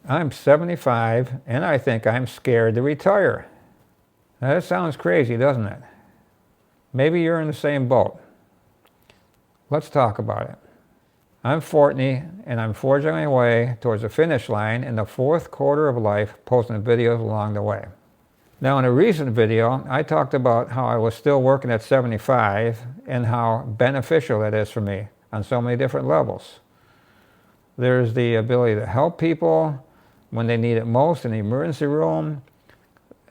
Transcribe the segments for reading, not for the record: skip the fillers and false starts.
I'm 75 and I think I'm scared to retire. Now that sounds crazy, doesn't it? Maybe you're in the same boat. Let's talk about it. I'm 40 and I'm forging my way towards the finish line in the fourth quarter of life, posting videos along the way. Now in a recent video, I talked about how I was still working at 75 and how beneficial it is for me on so many different levels. There's the ability to help people when they need it most in the emergency room.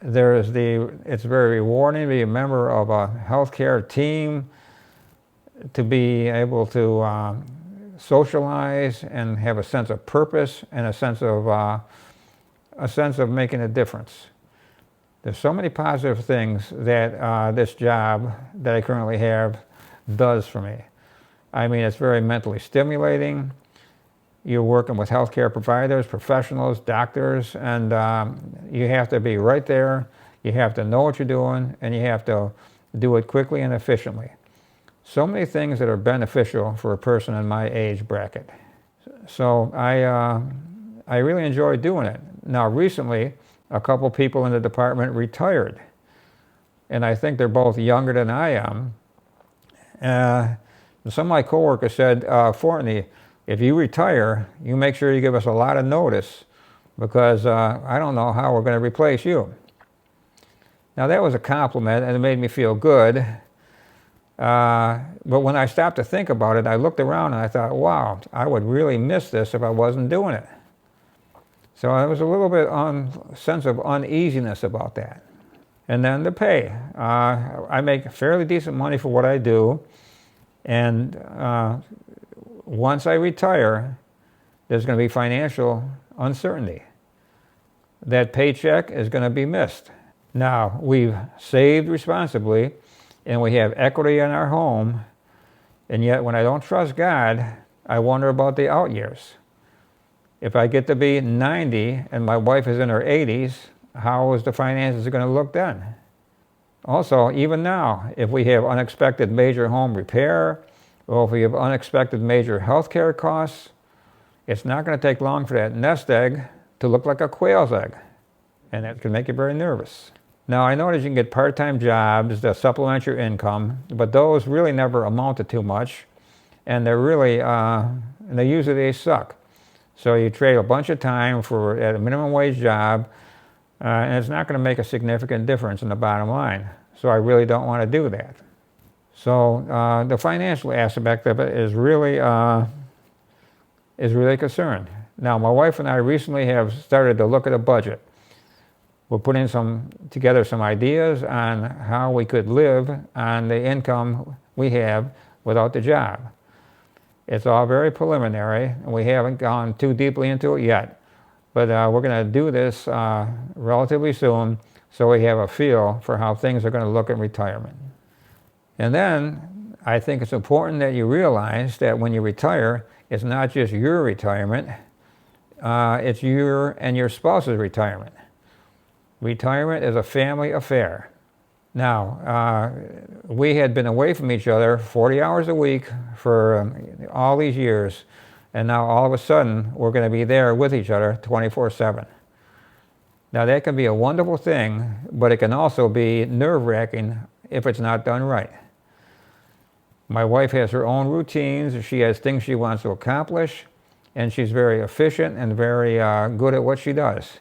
It's very rewarding to be a member of a healthcare team, to be able to socialize and have a sense of purpose and a sense of making a difference. There's so many positive things that this job that I currently have does for me. I mean, it's very mentally stimulating. You're working with healthcare providers, professionals, doctors, and you have to be right there. You have to know what you're doing, and you have to do it quickly and efficiently. So many things that are beneficial for a person in my age bracket. So I really enjoy doing it. Now recently, a couple people in the department retired, and I think they're both younger than I am. Some of my coworkers said, Fortney, if you retire, you make sure you give us a lot of notice, because I don't know how we're going to replace you. Now that was a compliment and it made me feel good. But when I stopped to think about it, I looked around and I thought, wow, I would really miss this if I wasn't doing it. So there was a little bit sense of uneasiness about that. And then the pay. I make fairly decent money for what I do. And once I retire, there's going to be financial uncertainty. That paycheck is going to be missed. Now, we've saved responsibly, and we have equity in our home, and yet when I don't trust God, I wonder about the out years. If I get to be 90 and my wife is in her 80s, how is the finances going to look then? Also, even now, if we have unexpected major home repair, or if we have unexpected major health care costs, it's not going to take long for that nest egg to look like a quail's egg, and that can make you very nervous. Now, I know that you can get part-time jobs that supplement your income, but those really never amount to too much, and they're really, they suck. So you trade a bunch of time at a minimum wage job, and it's not going to make a significant difference in the bottom line. So I really don't want to do that. So the financial aspect of it is really a concern. Now, my wife and I recently have started to look at a budget. We're putting together some ideas on how we could live on the income we have without the job. It's all very preliminary, and we haven't gone too deeply into it yet. But we're going to do this relatively soon, so we have a feel for how things are going to look in retirement. And then I think it's important that you realize that when you retire, it's not just your retirement, it's your and your spouse's retirement. Retirement is a family affair. Now, we had been away from each other 40 hours a week for all these years, and now all of a sudden we're going to be there with each other 24/7. Now that can be a wonderful thing, but it can also be nerve-wracking if it's not done right. My wife has her own routines, she has things she wants to accomplish, and she's very efficient and very good at what she does.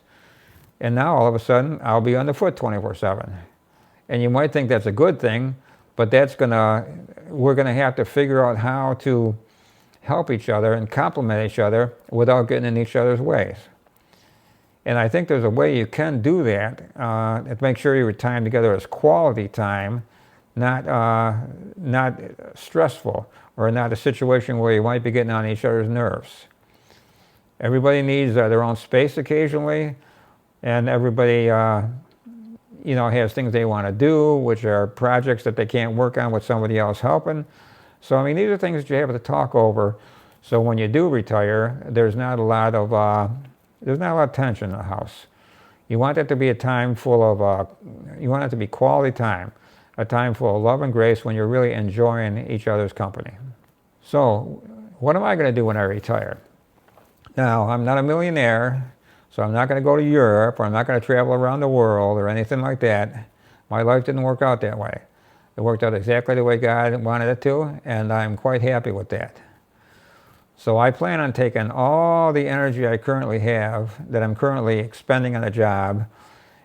And now all of a sudden I'll be on the foot 24/7. And you might think that's a good thing, but we're gonna have to figure out how to help each other and complement each other without getting in each other's ways. And I think there's a way you can do that to make sure your time together is quality time, not stressful, or not a situation where you might be getting on each other's nerves. Everybody needs their own space occasionally, and everybody has things they want to do, which are projects that they can't work on with somebody else helping. So I mean, these are things that you have to talk over. So when you do retire, there's not a lot of tension in the house. You want it to be a time full of, you want it to be quality time, a time full of love and grace when you're really enjoying each other's company. So what am I going to do when I retire? Now, I'm not a millionaire, So I'm not going to go to Europe, or I'm not going to travel around the world or anything like that. My life didn't work out that way. It worked out exactly the way God wanted it to, and I'm quite happy with that. So I plan on taking all the energy I currently have, that I'm currently expending on a job,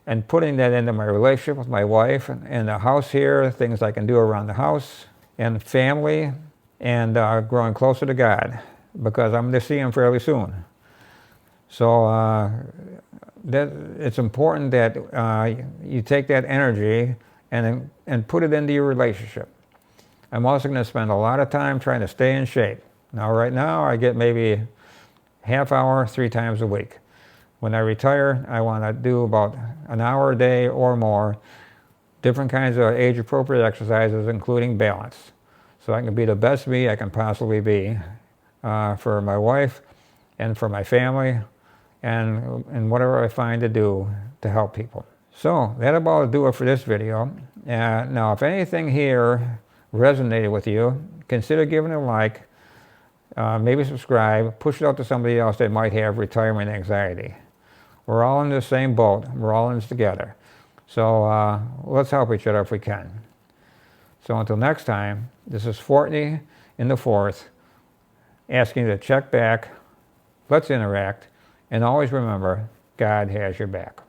and putting that into my relationship with my wife, and the house here, things I can do around the house, and family, and growing closer to God, because I'm going to see Him fairly soon. So it's important that you take that energy and put it into your relationship. I'm also going to spend a lot of time trying to stay in shape. Now, right now, I get maybe half hour 3 times a week. When I retire, I want to do about an hour a day or more, different kinds of age-appropriate exercises, including balance, so I can be the best me I can possibly be for my wife and for my family, and whatever I find to do to help people. So that'll about do it for this video. Now, if anything here resonated with you, consider giving it a like, maybe subscribe, push it out to somebody else that might have retirement anxiety. We're all in the same boat. We're all in this together. So let's help each other if we can. So until next time, this is Fortney in the Fourth, asking you to check back, let's interact, and always remember, God has your back.